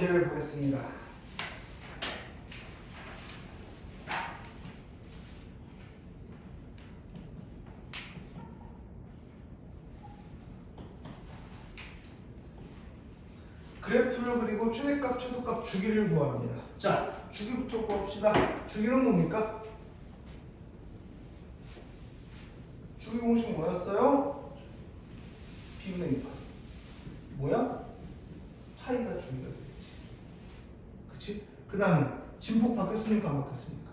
문제를 보겠습니다. 그래프를 그리고 최대값, 최소값 주기를 구합니다. 자, 주기부터 구합시다. 주기는 뭡니까? 주기 공식 뭐였어요? B분의 2파. 뭐야? 파이가 주기가 되겠지. 그치? 그 다음에 진폭 바뀌었습니까? 안 바뀌었습니까?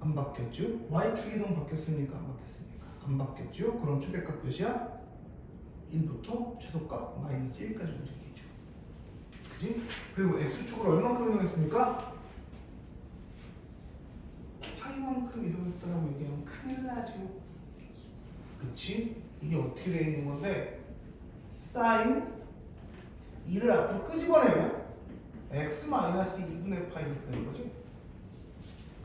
안 바뀌었죠? Y 주기는 바뀌었습니까? 안 바뀌었습니까? 안 바뀌었죠? 그럼 최대값 몇이야? 1부터 최소값 마이너스 1까지 움직이죠. 그치? 그리고 X축으로 얼만큼 이동했습니까? 파이만큼 이동했다라고 얘기하면 큰일 나죠. 그치? 이게 어떻게 되어 있는 건데 사인 2를 앞으로 끄집어내면 x-2분의 파이 이렇게 되는 거지.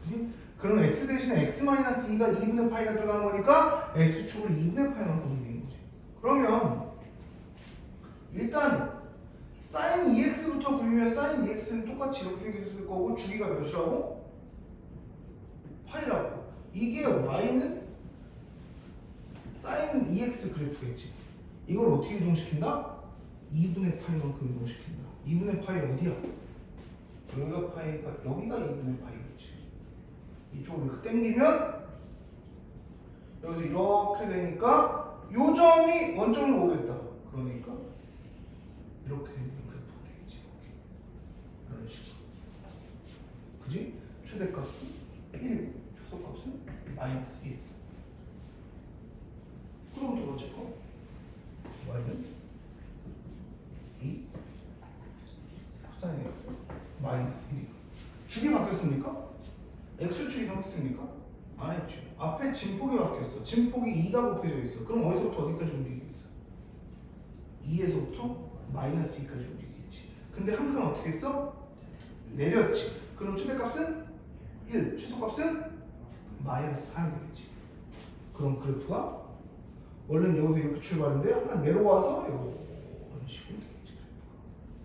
그치? 그럼 x 대신에 x-2가 2분의 파이가 들어간 거니까 x축을 2분의 파이만큼 움직이는 거지. 그러면 일단 사인 2x부터 그리면 사인 2x는 똑같이 이렇게 생겼을 거고 주기가 몇이라고? 파이라고. 이게 y는 사인 2x 그래프겠지. 이걸 어떻게 이동시킨다? 2분의 파이만큼 이동시킨다. 2분의 파이 어디야? 여기가 파이니까 여기가 2분의 파이겠지. 이쪽으로 이렇게 당기면 여기서 이렇게 되니까 요 점이 원점으로 오겠다. 그러니까 이렇게 되는 그래프가 되겠지. 이런 식으로. 그지? 최대값은 1, 최소값은 마이너스 1. 그럼 두 번째 거 y는 2 코사인 x 마이너스 1. 축이 바뀌었습니까? x축 이동했습니까? 안 했죠. 앞에 진폭이 바뀌었어. 진폭이 2가 곱해져 있어. 그럼 어디서부터 어디까지 움직이겠어? 2에서부터 마이너스 2까지 움직이겠지. 근데 한 칸 어떻게 했어? 내렸지. 그럼 최대값은 1, 최소값은 마이너스 4이 되겠지. 그럼 그래프가 원래는 여기서 이렇게 출발인데 한칸 내려와서 이런 식으로 되겠지.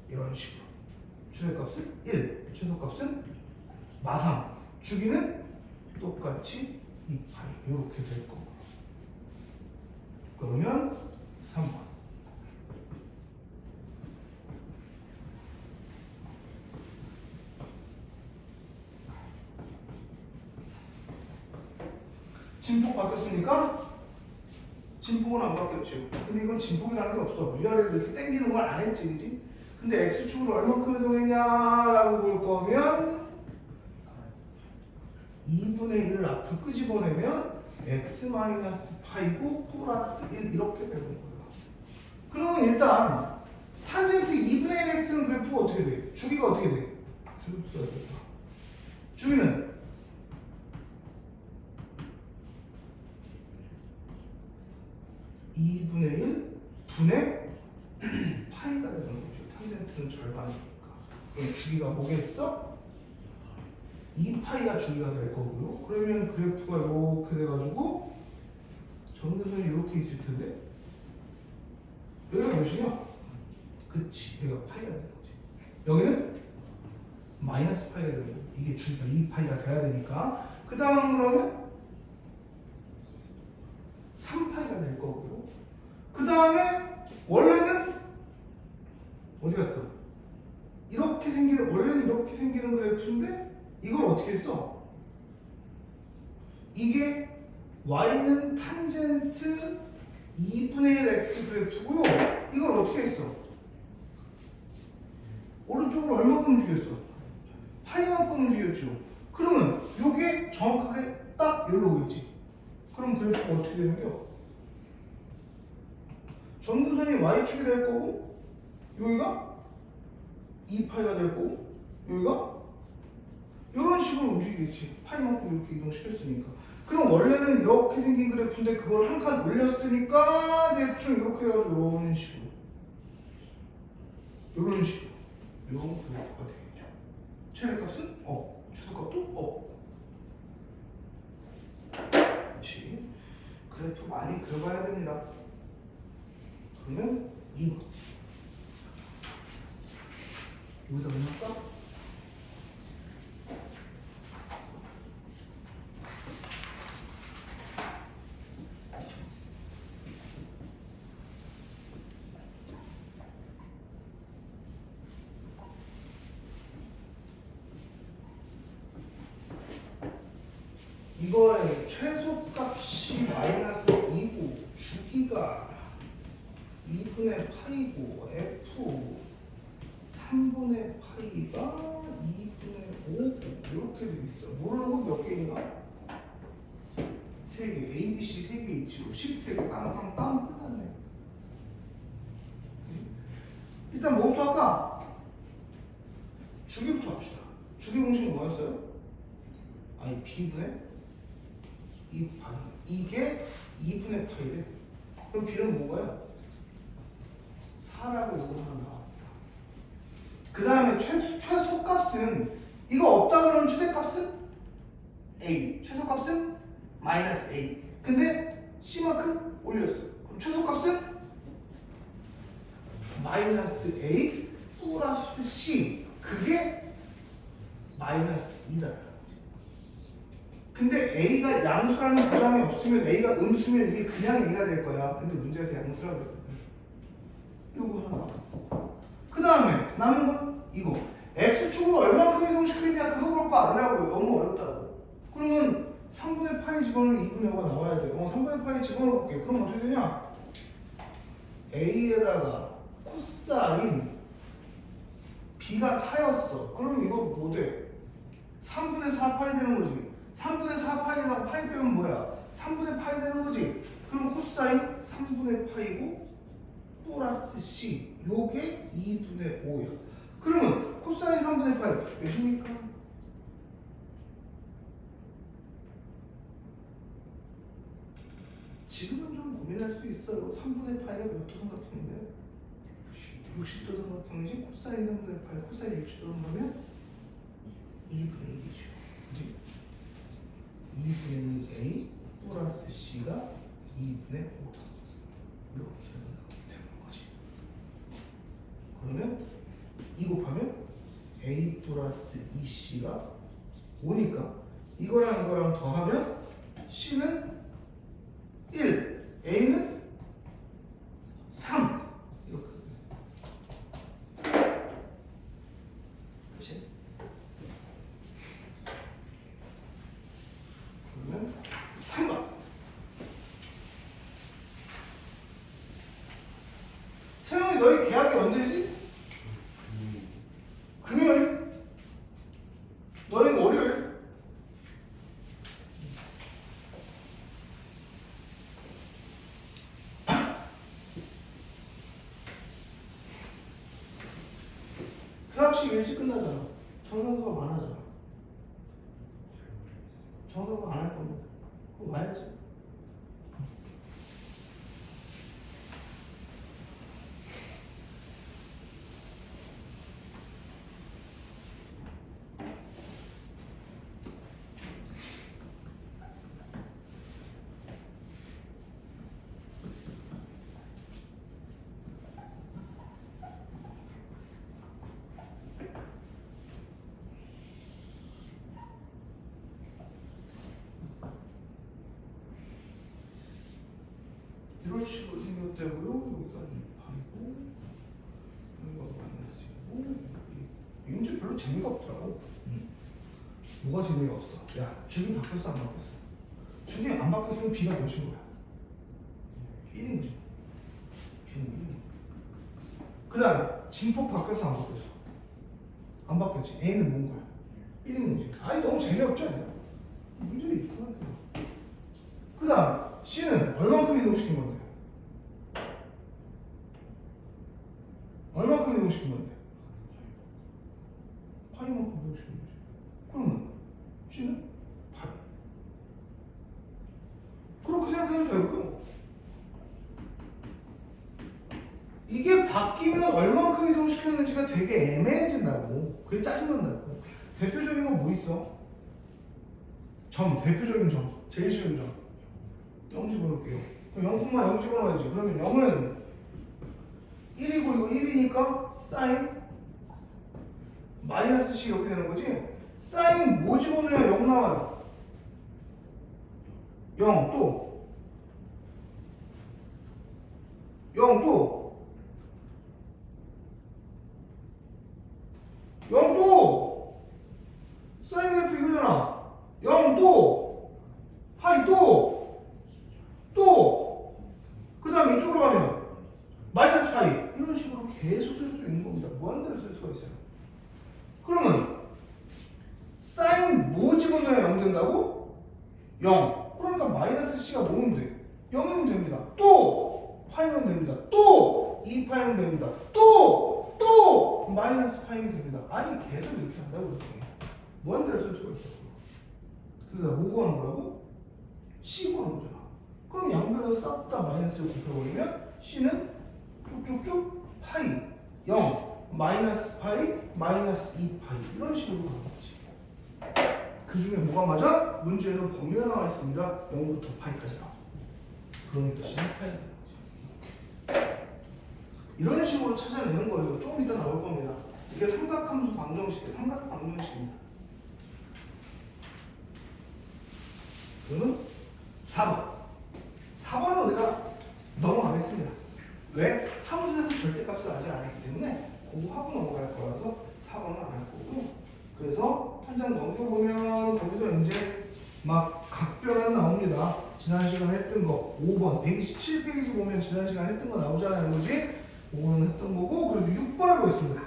이런 식으로. 최대값은 1, 최소값은 마상. 주기는 똑같이 2파이 이렇게 될 거고. 그러면 3번. 진폭 바뀌었습니까? 진폭은 안 바뀌었죠. 근데 이건 진폭이라는 게 없어. 위아래로 이렇게 당기는 걸 안 했지, 그지? 근데 x축으로 얼마큼 이동했냐라고 볼 거면 2분의 1을 앞으로 끄집어내면 x-파이고 플러스 1 이렇게 되는 거예요. 그러면 일단 탄젠트 2분의 1 x는 그래프가 어떻게 돼? 주기가 어떻게 돼? 주기 써야겠다. 주기는 2분의 1 분의 파이가 되는 거죠. 탄젠트는 절반이니까. 그럼 주기가 뭐겠어? 2파이가 주기가 될 거고요. 그러면 그래프가 이렇게 돼가지고 전대선이 이렇게 있을 텐데 여기가 몇이냐? 그치, 여기가 파이가 되는 거지. 여기는 마이너스 파이가 되는 거고 이게 주기가 2파이가 돼야 되니까 그 다음 그러면 3파이가 될 거고요. 그 다음에 원래는 어디 갔어? 이렇게 생기는 원래는 이렇게 생기는 그래프인데 이걸 어떻게 했어? 이게 y는 탄젠트 2분의 1 x 그래프고요. 이걸 어떻게 했어? 오른쪽으로 얼마큼 움직였어? 파이만큼 움직였죠. 그러면 이게 정확하게 딱 여기로 오겠지. 그럼 그래프가 어떻게 되는 거야? 전근선이 y축이 될 거고 여기가 2파이가 될 거고 여기가 이런 식으로 움직이겠지. 파이만큼 이렇게 이동시켰으니까. 그럼 원래는 이렇게 생긴 그래프인데 그걸 한 칸 올렸으니까 대충 이렇게 해가지고 이런 식으로 이런 식으로 이런 그래프가 되겠죠. 최대값은 없고 최소값도 없고. 그렇지. 그래프 많이 그려봐야 됩니다. 그러면 2번 여기다 넣을까? 이거의 최소값이 마이너스 2고 주기가 2분의 파이고 F 3분의 파이가 2분의 5고 이렇게 돼 있어. 모르는 건 몇 개인가? 3개. A, B, C 3개 있지요. 13개. 깡깡깡 끝났네. 일단 뭐부터 할까? 주기부터 합시다. 주기 공식은 뭐였어요? 아니 B분의 2파이. 이게 2분의 파이래. 그럼 B는 뭐가요? 4라고 이거 하나 나왔다. 그 다음에 최소값은 이거 없다 그러면 최대값은 A. 최소값은 마이너스 A. 근데 C만큼 올렸어. 그럼 최소값은 마이너스 A 플러스 C. 그게 마이너스 2다. 근데 A가 양수라는 보장이 없으면 A가 음수면 이게 그냥 A가 될 거야. 근데 문제에서 양수라고 그랬거든. 요거 하나 나왔어. 그 다음에 남은 건 이거. X축으로 얼마큼 이동시키느냐 그거 볼 거 아니라고요. 너무 어렵다고. 그러면 3분의 파이 집어넣으면 2분의 5가 나와야 돼요. 3분의 파이 집어넣어 볼게요. 그럼 어떻게 되냐? A에다가 코사인 B가 4였어. 그럼 이거 뭐 돼? 3분의 4 파이 되는 거지. 3분의 4 파이에다가 파이 빼면 뭐야? 3분의 파이 되는 거지. 그럼 코사인 3분의 파이고 플러스 C 요게 2분의 5야. 그러면 코사인 3분의 파이 몇입니까? 지금은 좀 고민할 수 있어요. 3분의 파이가 몇 도 삼각형인데? 60도 삼각형이지. 코사인 3분의 파이 코사인 60도 하면 2분의 1이죠. 그지? 2분의 1 A 플러스 C가 2분의 5다. 이렇게 되는 거지. 그러면 2 곱하면 A 플러스 2C가 5니까 이거랑 이거랑 더하면 C는 1, A는 3. 이렇게. 그렇지? 그러면 3번. 세영이 너희 계약이 언제지? 금요일? 너희는 월요일? 계약식 일찍 끝나잖아. 정상수가 많아잖아. 정상수가 안 할 겁니다. 그럼 와야지. 이런 식으로 생겼다고요? 여기가 2파이고 여기가 마이너스이고 이 문제 별로 재미가 없더라고. 뭐가 재미가 없어? 야, 주기 바뀌었어 안 바뀌었어? 주기 안 바뀌었으면 B가 몇인 거야? 1인 거지. B는 1인. 그 다음에 진폭 바뀌었어 안 바뀌었어? 안 바뀌었지. A는 뭔 거야? 1인 거지. 아이 너무 재미없지 않냐? 문제를 이렇게 하면 돼. 그 다음 C는 얼만큼 이동시킨 건데? 얼만큼 이동시킨 건데? 파이만큼 이동시킨 거지. 그러면 C는 파이. 그렇게 생각해도 되고요. 이게 바뀌면 얼만큼 이동시켰는지가 되게 애매해진다고. 그게 짜증난다고. 대표적인 건 뭐 있어? 점, 대표적인 점. 제일 쉬운 점. 0 집어넣을게요. 그럼 0,0 집어넣어야지. 그러면 0은 1이고 이거 1이니까 사인 마이너스 C 이렇게 되는 거지. 사인 뭐 집어넣어야 0 나와요? 0 또 0 또 0 또 사인 그래프 이거잖아. 0 또 파이 또 그 다음에 이쪽으로 가면 마이너스 파이 이런 식으로 계속 쓸 수 있는 겁니다. 무한대로 쓸 수가 있어요. 그러면 사인 뭐 집어넣어야 0 된다고? 0. 그러니까 마이너스 C가 뭐면 돼? 0이면 됩니다. 또 파이면 됩니다. 또 2파이면 됩니다. 또 마이너스 파이면 됩니다. 아니 계속 이렇게 한다고 이렇게 무한대로 쓸 수가 있어. 그래서 뭐 구하는 거라고? C 구하는 거잖아. 그럼 양변에서 싹 다 마이너스를 곱해버리면 C는 쭉쭉쭉 파이 0 마이너스 파이 마이너스 2파이 이런 식으로 가는 거지. 그 중에 뭐가 맞아? 문제에서 범위가 나와 있습니다. 0부터 파이까지 나와. 그러니까 C는 파이가 되는 거지. 이런 식으로 찾아내는 거예요. 조금 이따 나올 겁니다. 이게 삼각함수 방정식, 삼각 방정식입니다. 그러면 4번. 4번은 우리가 넘어가겠습니다. 왜? 함수에서 절대값을 아직 안 했기 때문에 그거 하고 넘어갈 거라서 4번은 안 할 거고. 그래서 한 장 넘겨보면 거기서 이제 막 각변은 나옵니다. 지난 시간에 했던 거 5번 127페이지 보면 지난 시간에 했던 거 나오잖아요. 그지? 5번은 했던 거고. 그래서 6번을 보겠습니다.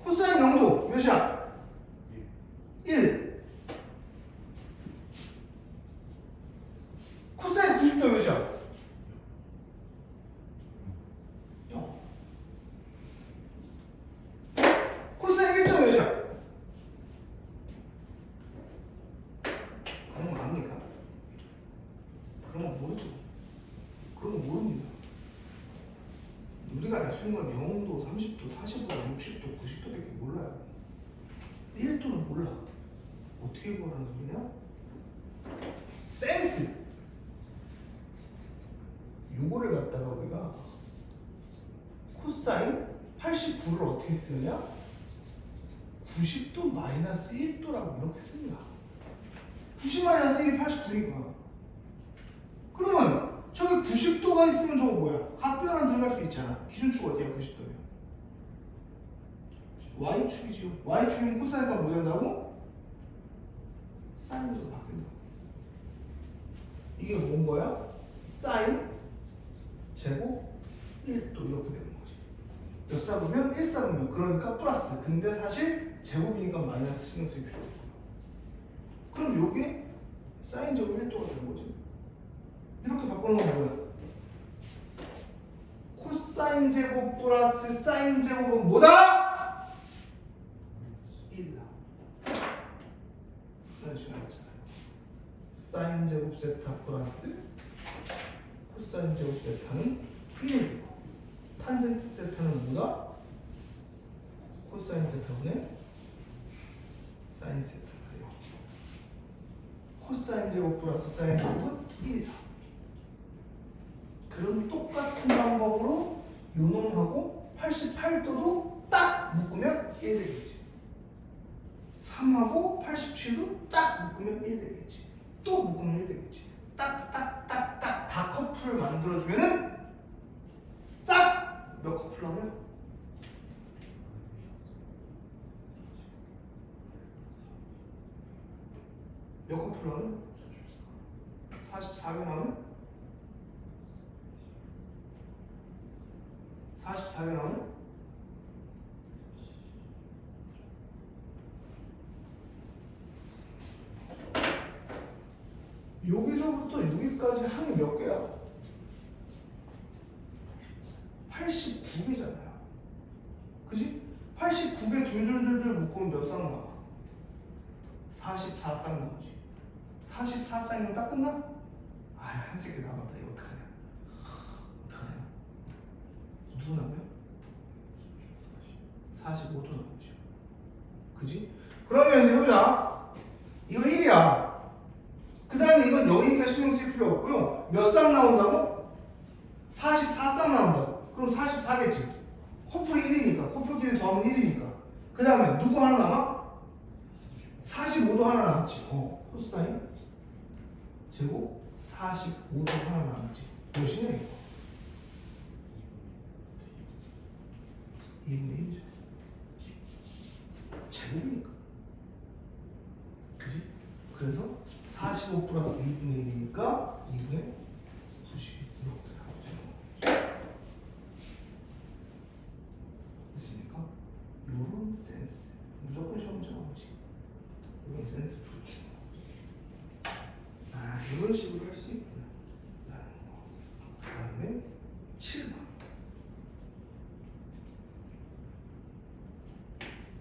코사인 0도 몇이야? 1. 코사인 90도 몇이야? 0. 코사인 1도 몇이야? 그런 거 압니까? 그런 거 모르죠. 그런 거 모릅니다. 우리가 알 수 있는 건 0도, 30도, 45도, 60도, 90도밖에 몰라요. 1도는 몰라. 어떻게 구하라는 소리냐? 센스! 요거를 갖다가 우리가 코사인 89를 어떻게 쓰느냐? 90도 마이너스 1도라고 이렇게 씁니다. 90 마이너스 1이 89니까. 그러면 저기 90도가 있으면 저거 뭐야? 각변환 들어갈 수 있잖아. 기준축 어디야? 90도면. Y축이죠. Y축이면 코사인가 뭐 된다고? 사인으로 바뀐다. 이게 뭔 거야? 사인 제곱 1도 이렇게 되는 거지. 몇 삽이면 1 삽이면 그러니까 플러스. 근데 사실 제곱이니까 마이너스 신경 쓸 필요 없고요. 그럼 요게 사인 제곱 1도가 되는 거지. 이렇게 바꾸는 건 뭐야? 코사인 제곱 플러스 사인 제곱은 뭐다? 1이다. 사인 제곱 세타 플러스 코사인 제곱 세타는 1이고 탄젠트 세타는 뭐다? 코사인 세타분의 사인 세타예요. 코사인 제곱 플러스 사인 제곱은 1이다. 그럼 똑같은 방법으로 요놈하고 88도도 딱 묶으면 1 되겠지. 3하고 87도 딱 묶으면 1 되겠지. 또 묶으면 1 되겠지. 딱딱딱딱 다 커플을 만들어주면은 싹 몇 커플 나오냐? 몇 커플 나오냐? 44개 나오냐? 44개 나오냐? 여기서부터 여기까지 항이 몇 개야? 89개잖아요. 그지? 89개 둘둘둘둘 묶으면 몇 쌍 나와? 44쌍 나오지. 44쌍이면 사인이면 딱 끝나? 아, 한 새끼 남았다. 이거 어떡하냐? 어떡하냐? 누구 남아요? 45도 남았죠. 그지? 그러면 이제 해보자. 이거 1이야. 그 다음에 이건 0이니까 신경 쓸 필요 없고요. 몇 쌍 나온다고? 44쌍 나온다고. 그럼 44겠지. 커플이 1이니까. 커플끼리 더하면 1이니까. 그 다음에 누구 하나 남아? 45도 하나 남지. 코사인 제곱 45도 하나 남지. 몇이냐 이거? 2분의 1이죠. 제곱이니까. 그지? 그래서 45 플러스 2분의 1이니까 2분의 90 이렇게 나오죠. 됐습니까? 요런 센스. 무조건 시험 문제 나오지. 이런 센스 풀어주는 거. 아, 이런 식으로 할 수 있구나. 라는 거. 그 다음에 7번.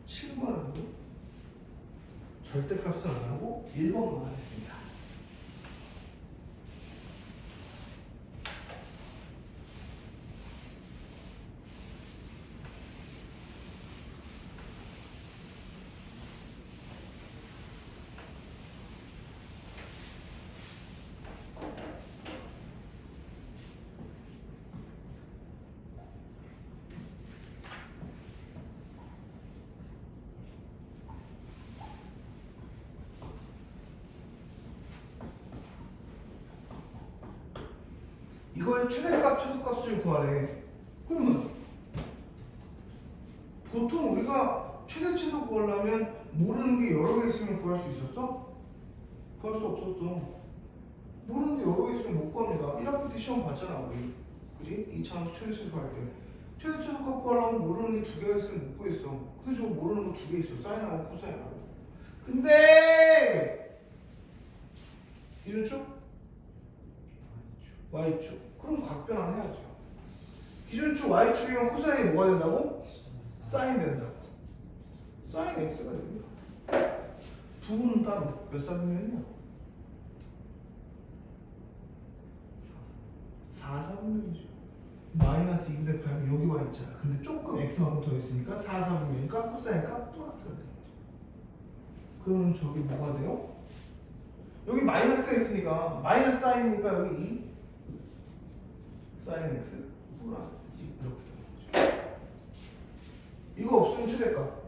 7번은 절대값은 안 하고 1번만 하겠습니다. 이거의 최대값, 최소값을 구하래. 그러면 보통 우리가 최대, 최소 구하려면 모르는 게 여러 개 있으면 구할 수 있었어? 구할 수 없었어. 모르는 게 여러 개 있으면 못 구합니다. 1학기 때 시험 봤잖아 우리. 그지? 2차함수 최대, 최소 할 때. 최대, 최소값 구하려면 모르는 게 두 개가 있으면 못 구했어. 근데 저거 모르는 거 두 개 있어. 사인하고 코사인하고. 근데 기준축? Y축. 그럼 각변환 해야죠. 기준축 Y축이면 코사인이 뭐가 된다고? 사인 된다고. 사인 X가 됩니다. 부분은 따로 몇 사분면이냐? 4사분면이죠. 마이너스 2분의 8은 여기 와 있잖아. 근데 조금 X만큼 더 있으니까 4사분면이니까 코사인값 플러스가 되는 거죠. 그러면 저기 뭐가 돼요? 여기 마이너스가 있으니까 마이너스 사인이니까 여기 2 사인 x 플러스 2 이렇게 되는 거죠. 이거 없으면 최대값.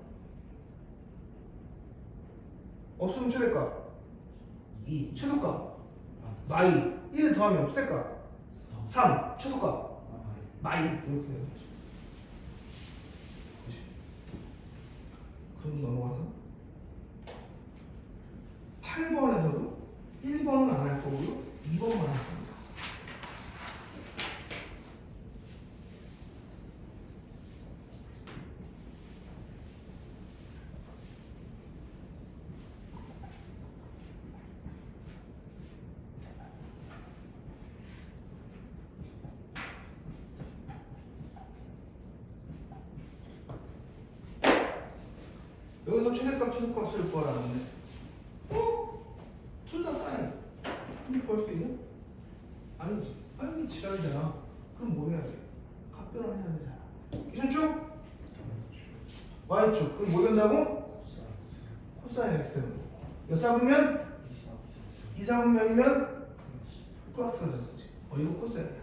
없으면 최대값 2 최소값 마이 1 더하면 최대값 3 최소값 마이 이렇게 되는 거죠. 그치? 그럼 넘어가서 8번에서도 1번은 안 할 거고요 2번만 할 겁니다. 여기서 최대값, 최소값을 구하라는데 둘 다 사인. 근데 구할 수 있냐? 아니지. 이게 지랄이잖아. 그럼 뭐 해야 돼? 각변환 해야 되잖아. 기준축? Y축. 그럼 뭐 된다고? 코사인 X 되는 거. 몇 사분면? 2사분면이면 플러스가 되지. 이거 코사인이야.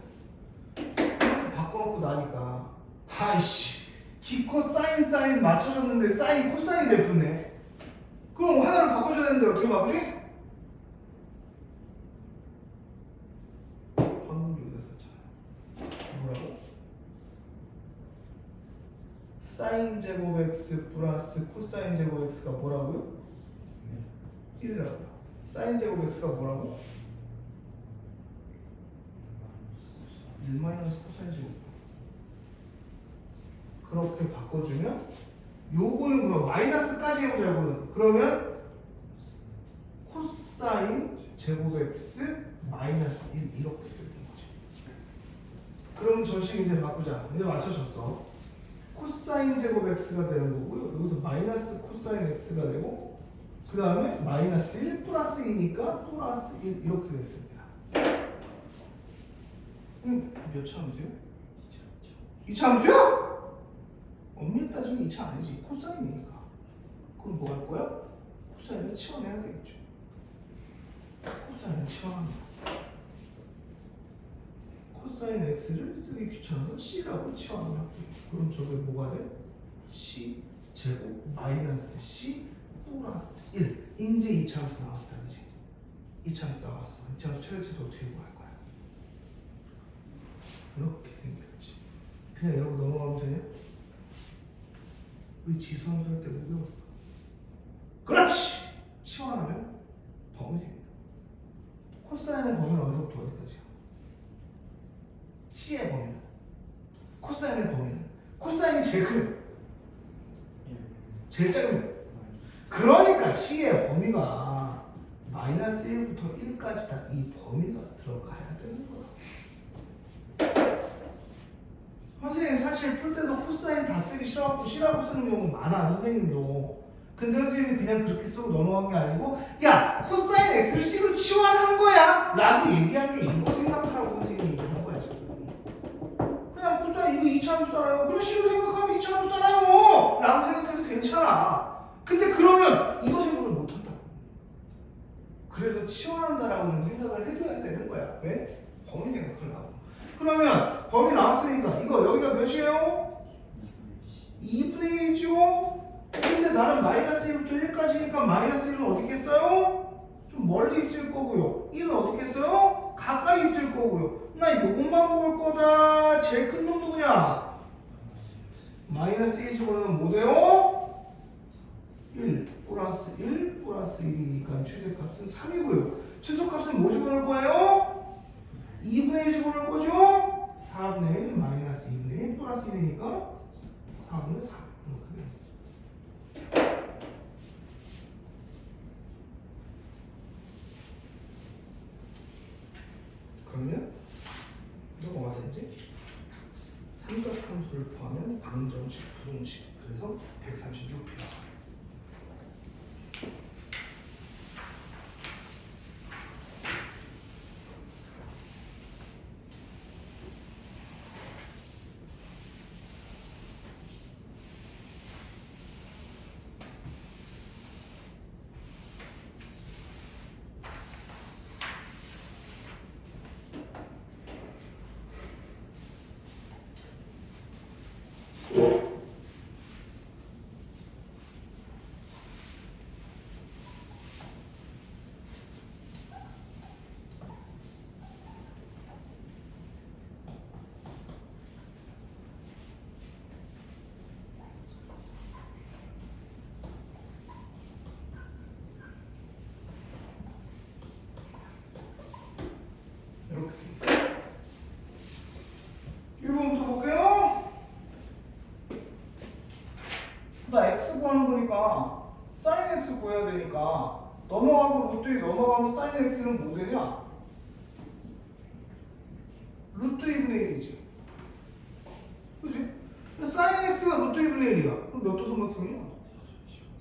이렇게 바꿔놓고 나니까 아이씨 기코 사인 맞춰줬는데 사인 코사인이 됐네. 그럼 하나를 바꿔줘야 되는데 어떻게 바꾸지? 방금 여기다 썼잖아. 뭐라고? 사인 제곱 x 플러스 코사인 제곱 x가 뭐라고요? 1이라고요. 사인 제곱 x가 뭐라고? 1 마이너스 코사인 제곱. 그렇게 바꿔주면 요거는 그럼 마이너스까지 해보자고는. 그러면 코사인 제곱 x 마이너스 1 이렇게 되는 거지. 그럼 저 식 이제 바꾸자. 이제 맞춰졌어. 코사인 제곱 x가 되는 거고요. 여기서 마이너스 코사인 x가 되고 그 다음에 마이너스 1 플러스 2니까 플러스 1 이렇게 됐습니다. 몇 차 함수요? 2차 함수야? 엄밀히 따지면 2차 아니지. 코사인이니까. 그럼 뭐 할 거야? 코사인을 치워내야 되겠죠. 코사인을 치워냅니다. 코사인 x를 쓰기 귀찮아서 c라고 치환을 할게요. 그럼 저게 뭐가 돼? c 제곱 마이너스 c 플러스 1. 이제 2차 함수 나왔다, 그지? 2차 함수 나왔어. 2차 함수 최대치도 어떻게 구할 거야? 이렇게 생겼지. 그냥 이러고 넘어가면 되냐? 우리 지수 함수 할 때 뭐 배웠어? 그렇지! 치환하면 범위 생긴다. 코사인의 범위는 어디서부터 어디까지야? C의 범위는, 코사인의 범위는, 코사인이 제일 크요. 제일 작으면. 그러니까 C의 범위가 마이너스 1부터 1까지다. 이 범위가 들어가야 되는 거야. 선생님 사실 풀 때도 코사인 다 쓰기 싫어갖고 C라고 쓰는 경우 많아, 선생님도. 근데 선생님이 그냥 그렇게 쓰고 넘어간 게 아니고, 야, 코사인 X를 C로 치환한 거야! 라고 얘기한 게 이거 생각하라고 선생님이 얘기한 거야, 지금. 그냥 코사인 이거 2차 함수잖아요. 그냥 C로 생각하면 2차 함수잖아요! 라고 생각해도 괜찮아. 근데 그러면 이거 생각을 못 한다고. 그래서 치환한다라고 생각을 해줘야 되는 거야. 왜? 범위 생각을 하고. 그러면 범위 나왔으니까 이거 여기가 몇이에요? 2분의 1이죠? 근데 나는 마이너스 1부터 1까지니까 마이너스 1은 어디 있겠어요? 좀 멀리 있을 거고요. 1은 어디 있겠어요? 가까이 있을 거고요. 나 이것만 볼 거다. 제일 큰 놈 누구냐? 마이너스 1 집어넣으면 뭐 돼요? 1 플러스 1 플러스 1이니까 최대값은 3이고요. 최소값은 뭐 집어넣을 거예요? 2분의 1 집어넣을 거죠? 4분의 1 마이너스 2분의 1 플러스 1이니까 4분의 3. 그러면 넘어가서 이제 삼각함수를 포함한 방정식, 부동식. 그래서 136p 나와요. 이렇게 1번부터 볼게요. 나 x 구하는 거니까 sin x 구해야 되니까 넘어가고 루트 2 넘어가면 sin x는 뭐 되냐? 루트 2분의 1이지. 그치? sin x가 루트 2분의 1이야. 그럼 몇 도 삼각형이야?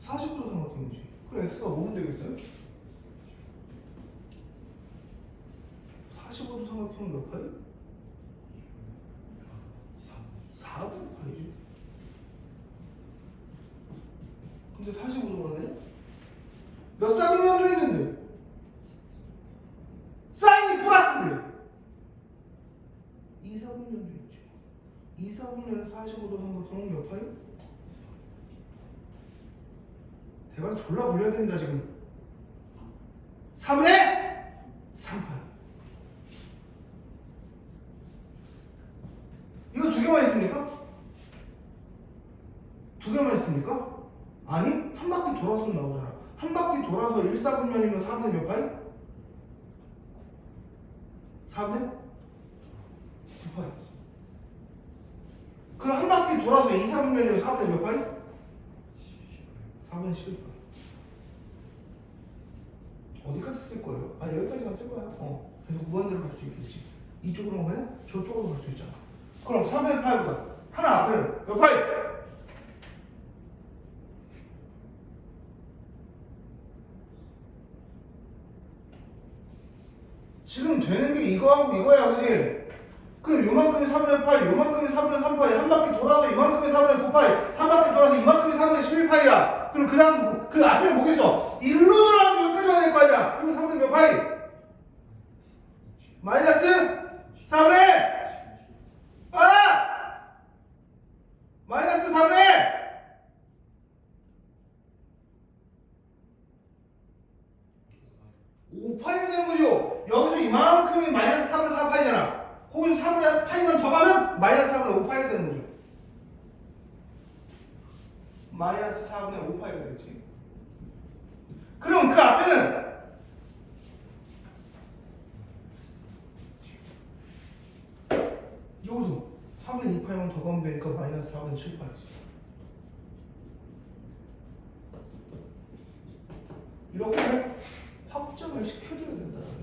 40도 삼각형이지. 그럼 x가 뭐면 되겠어요? 45도 삼각형은 몇 파이? 4분 파이지. 근데 45도가 되냐? 몇 사분면도 있는데 사인이 플러스인데 2사분면도 있지. 2사분면에 45도 삼각형은 몇 파이? 대가리 졸라 굴려야 됩니다 지금. 3분의 3파이. 이거 두 개만 있습니까? 두 개만 있습니까? 아니, 한 바퀴 돌아서 나오잖아. 한 바퀴 돌아서 1사분면이면 4분의 몇 파이? 4분의 9파이. 그럼 한 바퀴 돌아서 2사분면이면 4분의 몇 파이? 4분의 11파이. 어디까지 쓸 거예요? 아, 여기까지만 쓸 거야. 계속 무한대로 갈 수 있겠지. 이쪽으로 가면 저쪽으로 갈 수 있잖아. 그럼 3분의 파이보다 하나 앞에는 몇 파이? 지금 되는 게 이거하고 이거야, 그지? 그럼 요만큼이 4분의 파이, 요만큼이 4분의 3파이, 한 바퀴 돌아서 이만큼이 4분의 9파이, 한 바퀴 돌아서 이만큼이 4분의 11파이야. 그럼 그 다음, 그 앞에는 뭐겠어? 1로 돌아가서 여기까지 와야 될 거 아니야? 이거 3분의 몇 파이? 마이너스 4분의 마이너스 4분의 5파이가 되는 거죠. 여기서 이만큼이 마이너스 3분의 4파이잖아. 거기서 3분의 파이만 더 가면 마이너스 4분의 5파이가 되는 거죠. 마이너스 4분의 5파이가 되겠지. 그럼 그 앞에는 여기서 4분의 2파이만 더 가면 되니까 마이너스 4분의 7파이지. 이렇게 확정을 시켜줘야 된다는 거죠.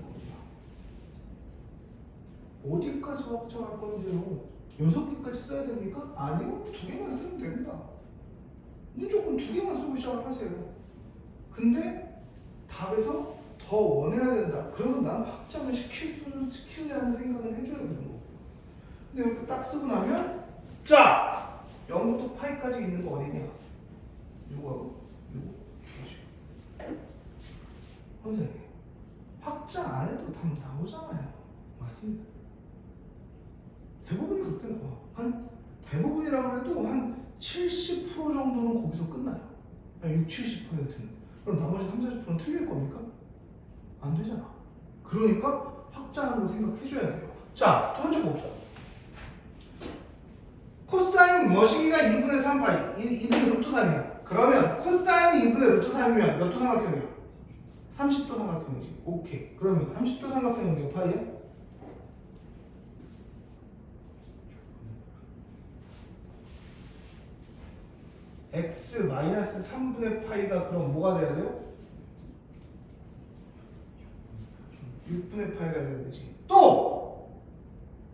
어디까지 확정할 건데요? 6개까지 써야 됩니까? 아니요, 2개만 쓰면 됩니다. 무조건 2개만 쓰고 시작을 하세요. 근데 답에서 더 원해야 된다. 그러면 난 확장을 시키려는 생각은 해줘야 되는 거고요. 근데 이렇게 딱 쓰고 나면 자! 0부터 파이까지 있는 거 어디냐? 요거하고 요거. 선생님, 확장 안 해도 답 나오잖아요. 맞습니다. 대부분이 그렇게 나와. 대부분이라고 해도 한 70% 정도는 거기서 끝나요. 6, 70%는. 그럼 나머지 3, 40%는 틀릴 겁니까? 안 되잖아. 그러니까 확장하는 거 생각해줘야 돼요. 자, 두 번째 봅시다. 코사인 머시기가 2분의 3파이, 2분의 루트 3이야. 그러면 코사인이 2분의 루트 3이면 몇 도 삼각형이야? 30도 삼각형이지. 오케이. 그러면 30도 삼각형은 몇 파이야? x 마이너스 3분의 파이가 그럼 뭐가 돼야 돼요? 6분의 파이가 돼야 되지. 또!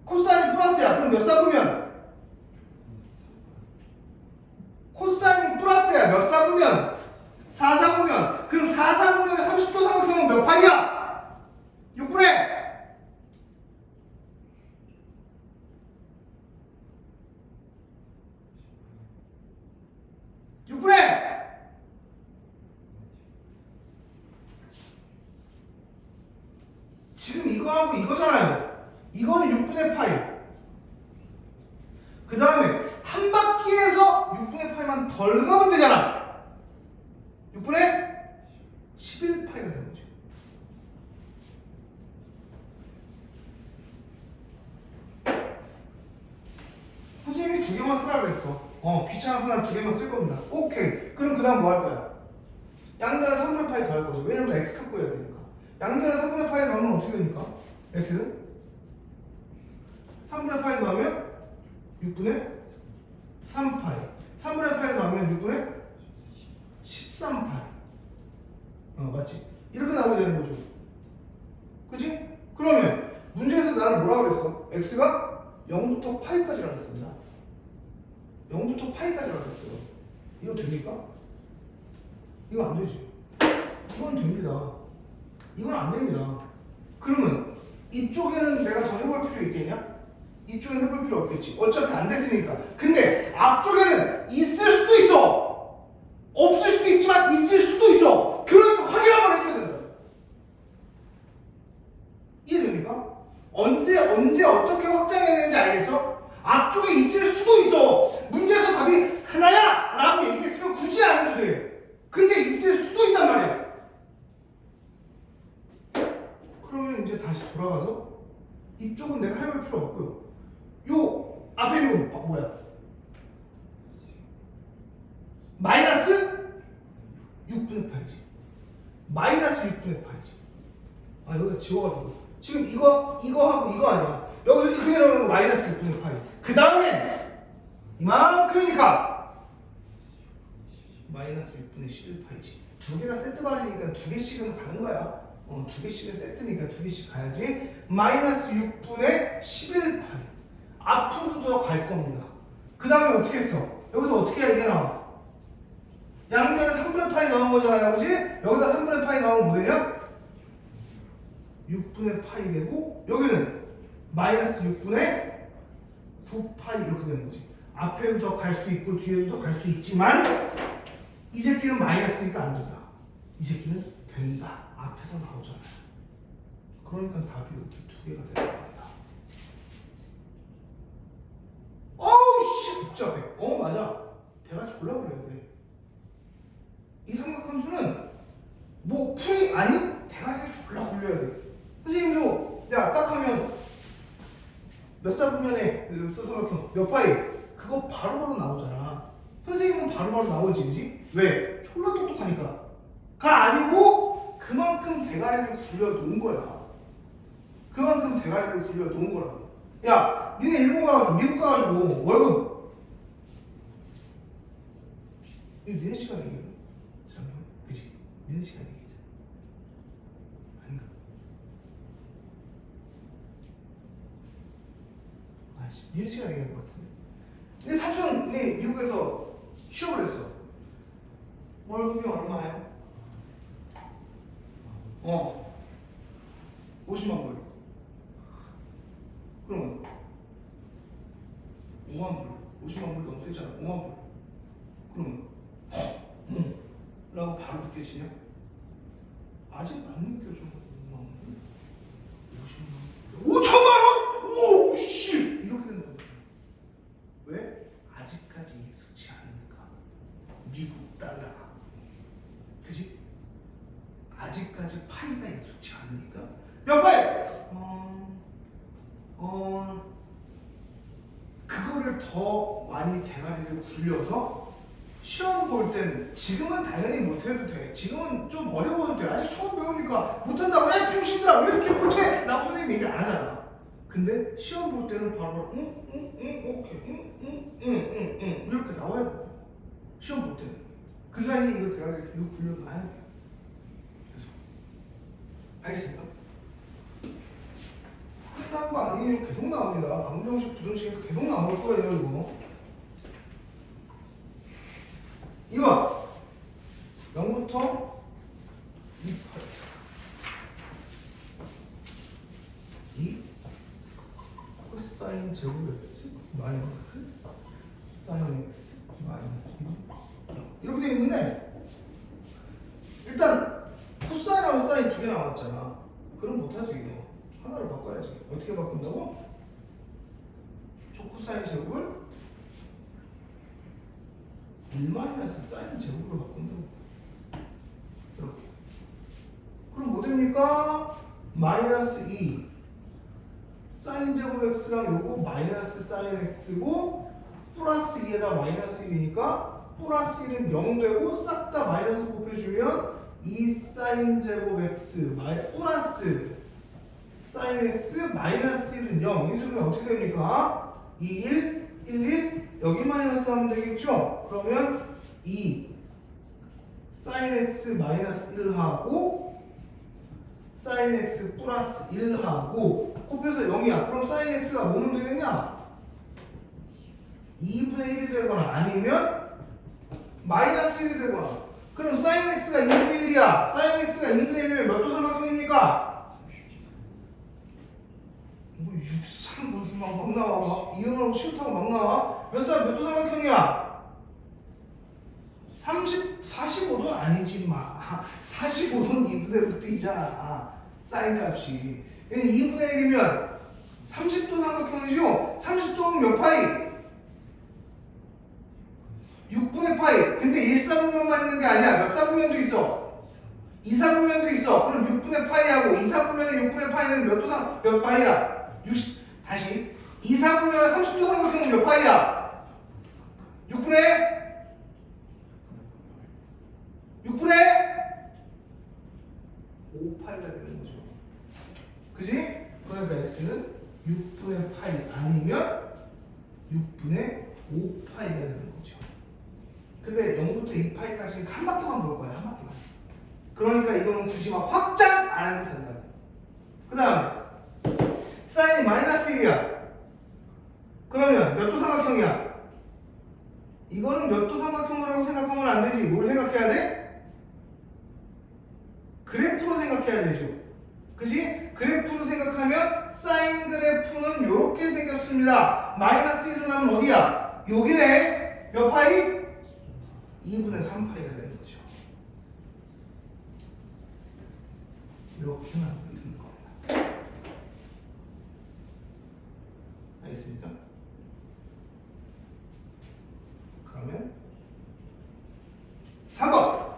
코사인이 플러스야. 그럼 몇 삽으면? 코사인이 플러스야. 몇 삽으면? 4 삽으면. 그럼 4 삽으면 30도 삼각형은 몇 파이야? 6분의 6분의 지금 이거하고 이거잖아요. 이거는 6분의 파이. 그 다음에 한 바퀴에서 6분의 파이만 덜 가면 되잖아. 6분의 11파이가 되는 거죠. 선생님이 2개만 쓰라고 그랬어. 귀찮아서 난 2개만 쓸 겁니다. 오케이. 그럼 그 다음 뭐 할 거야? 양변에 3분의 파이 더할 거죠. 왜냐면 x 갖고 해야 되니까. 양변에 3분의 파이 더하면 어떻게 됩니까? x는 3분의 파이 더하면 6분의 3파이. 3분의 파이 더하면 6분의 13파이. 맞지? 이렇게 나오게 되는 거죠. 그치? 그러면 문제에서 나는 뭐라고 그랬어? x가 0부터 파이까지라고 했습니다. 0부터 파이까지라고 했어요. 이거 됩니까? 이거 안 되지. 이건 됩니다. 이건 안 됩니다. 그러면 이쪽에는 내가 더 해볼 필요 있겠냐? 이쪽에는 해볼 필요 없겠지. 어차피 안 됐으니까. 근데 앞쪽에는 있을 수도 있어. 없을 수도 있지만 있을 수도 있어. 그러니까 확인 한번 해줘야 된다. 이해됩니까? 언제 어떻게 확장해야 되는지 알겠어? 앞쪽에 있을 수도 있어. 문제에서 답이 하나야! 라고 얘기했으면 굳이 안 해도 돼. 근데 있을 수도 있단 말이야. 그러면 이제 다시 돌아가서 이쪽은 내가 해볼 필요 없고요. 요 앞에 있는 거 뭐야? 마이너스 6분의 파이지. 마이너스 6분의 파이지. 여기다 지워가지고 지금 이거하고 이거 아니야. 여기서 이렇게 내려오는 거 마이너스 6분의 파이. 그 다음에 이만큼이니까 마이너스 6분의 11파이지. 두 개가 세트 발이니까 두 개씩은 가는 거야. 두 개씩은 세트니까 두 개씩 가야지. 마이너스 6분의 11파이. 앞으로도 더 갈 겁니다. 그 다음에 어떻게 했어? 여기서 어떻게 해야 이게 나와? 양변에 3분의 파이 넣은 거잖아요. 그지? 여기다 3분의 파이 넣으면 뭐 되냐? 6분의 파이 되고 여기는 마이너스 6분의 9파이 이렇게 되는 거지. 앞에도 더 갈 수 있고 뒤에도 더 갈 수 있지만 이 새끼는 마이너스니까 안 된다. 이 새끼는 된다. 앞에서 나오잖아요. 그러니까 답이 이렇게 두 개가 되는 겁니다. 어우 씨 복잡해. 맞아. 대가리 졸라 그래야 돼. 이 삼각함수는 뭐 풀이 아닌 대가리를 졸라 굴려야 돼. 선생님도 야 딱 하면 몇 사분면에 삼각형 몇 파이 그거 바로바로 나오잖아. 선생님은 바로바로 나오지 그지? 왜? 졸라 똑똑하니까. 가 아니고 그만큼 대가리를 굴려 놓은 거야. 그만큼 대가리를 굴려 놓은 거라고. 야 니네 일본 가가지고 미국 가가지고 월급 이거 니네 시간 얘기해. 잠깐만 그지? 니네 시간 얘기하자. 아닌가? 아씨 니네 시간 얘기한 것 같은데. 내 사촌이 미국에서 취업을 했어. 월급이 얼마예요? 50만 불. 그러면 5만 불. 50만 불 너무 세잖아. 5만 불. 그러면 라고 바로 느껴지냐? 아직 안 느껴져. 5만 불? 50만 불. 5천만 원? 오 씨! 이렇게 된다고. 왜? 아직까지 익숙치 않으니까. 미국 달러가. 그지? 아직까지 파이가 익숙치 않으니까. 몇 파이? 그거를 더 많이 대가리를 굴려서 시험 볼 때는 지금은 당연히 못해도 돼. 지금은 좀 어려워도 돼. 아직 처음 배우니까 못한다고 야 병신들아 왜 이렇게 못해? 라고 선생님이 얘기 안 하잖아. 근데 시험 볼 때는 바로 오케이 이렇게 나와야 돼. 시험 볼 때는 그 사이에 이걸 대가리를 계속 굴려놔야 돼. 알겠습니까? 끝난 거 아니에요. 계속 나옵니다. 방정식, 부등식에서 계속 나올 거예요, 이거. 2번. 0부터 2파이. 2 코사인 제곱 x 마이너스 사인 x 마이너스 1 이렇게 돼 있는데 일단 코사인하고 사인 두 개 나왔잖아. 그럼 못하지 이거. 하나를 바꿔야지. 어떻게 바꾼다고? 코사인 제곱을 1 마이너스 사인 제곱으로 바꾼다고. 이렇게. 그럼 뭐 됩니까? 마이너스 2 사인 제곱 x랑 요거 마이너스 사인 x고 플러스 2에다 마이너스 1이니까 플러스 1은 0 되고 싹 다 마이너스 곱해주면 2 사인 제곱 x 플러스 사인 x 마이너스 1은 0. 이 수는 어떻게 됩니까? 2, 1, 1, 1 여기 마이너스 하면 되겠죠? 그러면 2 사인 x 마이너스 1하고 사인 x 플러스 1하고 곱해서 0이야. 그럼 사인 x가 뭐면 되겠냐? 2분의 1이 되거나 아니면 마이너스 1이 되거나. 그럼 사인 x가 2분의 1이야. 사인 x가 2분의 1이면 몇 도 삼각형입니까? 뭐 6, 3 뭐 이렇게 막 나와. 막 이응하고 싫다고 막 나와. 몇 도 삼각형이야? 45도는 아니지 마. 45도는 2분의 루트 2잖아. 사인 값이. 2분의 1이면 30도 삼각형이죠? 30도면 몇 파이? 6분의 파이. 근데 1사분면만 있는 게 아니야. 몇 사분면도 있어? 2사분면도 있어. 그럼 6분의 파이하고 2사분면의 6분의 파이는 몇 파이야? 60. 다시 2사분면의 30도 삼각형은 몇 파이야? 6분의 5파이가 되는 거죠. 그지? 그러니까 x는 6분의 파이 아니면 6분의 5파이가 되는 거죠. 근데 0부터 2파이까지 한 바퀴만 볼 거야. 한 바퀴만. 그러니까 이거는 굳이 막 확장 안 해도 된다. 그 다음에 사인이 마이너스 1이야. 그러면 몇 도 삼각형이야? 이거는 몇 도 삼각형이라고 생각하면 안 되지. 뭘 생각해야 돼? 그래프로 생각해야 되죠. 그지? 그래프 좋습니다. 마이너스 1을 하면 어디야? 여기네. 몇 파이? 2분의 3파이가 되는 거죠. 이렇게 만들면 되는 겁니다. 알겠습니까? 그러면 3번.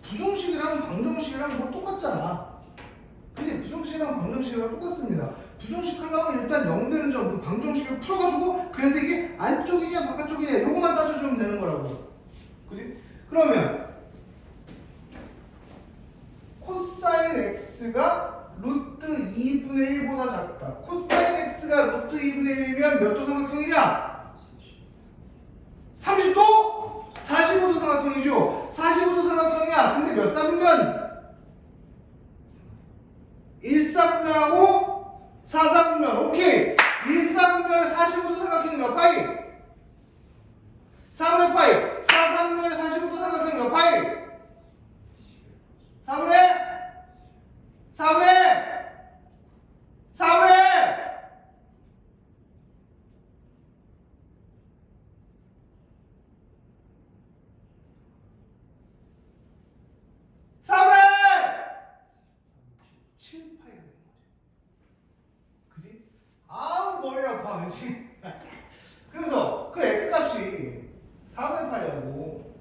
부정식이랑 방정식이랑 뭐 똑같잖아. 그지? 부정식이랑 방정식이랑 똑같습니다. 부정식 하려면 일단 0 되는 점, 그 방정식을 풀어가지고 그래서 이게 안쪽이냐 바깥쪽이냐 요거만 따져주면 되는 거라고. 그지? 그러면 코사인 x가 루트 2분의 1보다 작다. 코사인 x가 루트 2분의 1이면 몇 도 삼각형이냐? 30도? 45도 삼각형이죠. 45도 삼각형이야. 근데 몇 사분면? 1사분면하고 4사분면. 오케이. 1사분면에 45도 삼각형 몇 파이? 4분의 파이. 4사분면에 45도 삼각형 몇 파이? 4분의 4분의 4분의 7파이가 되는 거죠. 그지? 아우 머리 아파. 그지? 그래서 그 x값이 4분의 파이하고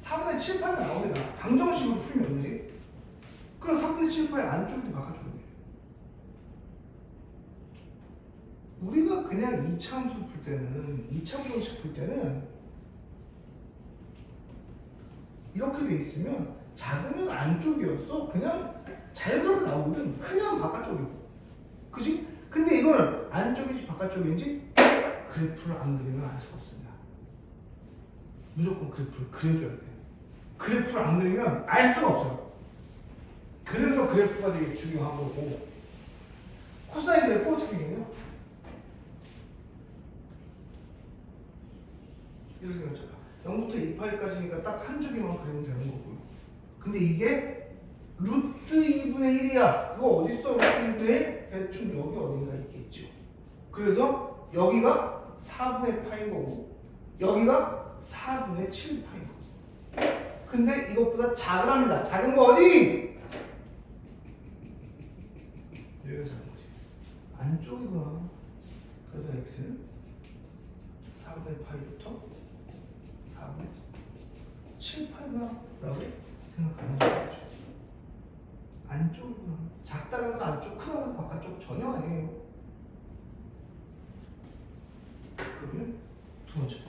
4분의 7파이가 나옵니다. 방정식으로 풀면 그지? 그럼 4분의 7파이 안쪽인데 바깥쪽인데 우리가 그냥 이차함수 풀 때는 2차 방정식 풀 때는 이렇게 돼 있으면 작으면 안쪽이었어. 그냥 자연스럽게 나오거든. 크면 바깥쪽이고. 그지? 근데 이거는 안쪽인지 바깥쪽인지 그래프를 안 그리면 알 수가 없습니다. 무조건 그래프를 그려줘야 돼요. 그래프를 안 그리면 알 수가 없어요. 그래서 그래프가 되게 중요한 거고. 코사인 그래프 어떻게 되냐? 이렇게 생겼잖아. 0부터 2파이까지니까 딱 한 주기만 그리면 되는 거고요. 근데 이게 루트 2분의 1이야. 그거 어디 있어? 루트 2분의 1? 대충 여기 어딘가 있겠죠. 그래서 여기가 4분의 파인 거고 여기가 4분의 7 파인 거고. 근데 이것보다 작으랍니다. 작은 거 어디? 여기가 작은 거지. 안쪽이구나. 그래서 x는 4분의 파이부터 4분의 7 파이구나 라고 생각하는 거죠. 안쪽이구나. 작다 그래서 안쪽, 크다 그래서 바깥쪽 전혀 아니에요. 그러면 두 번째 거.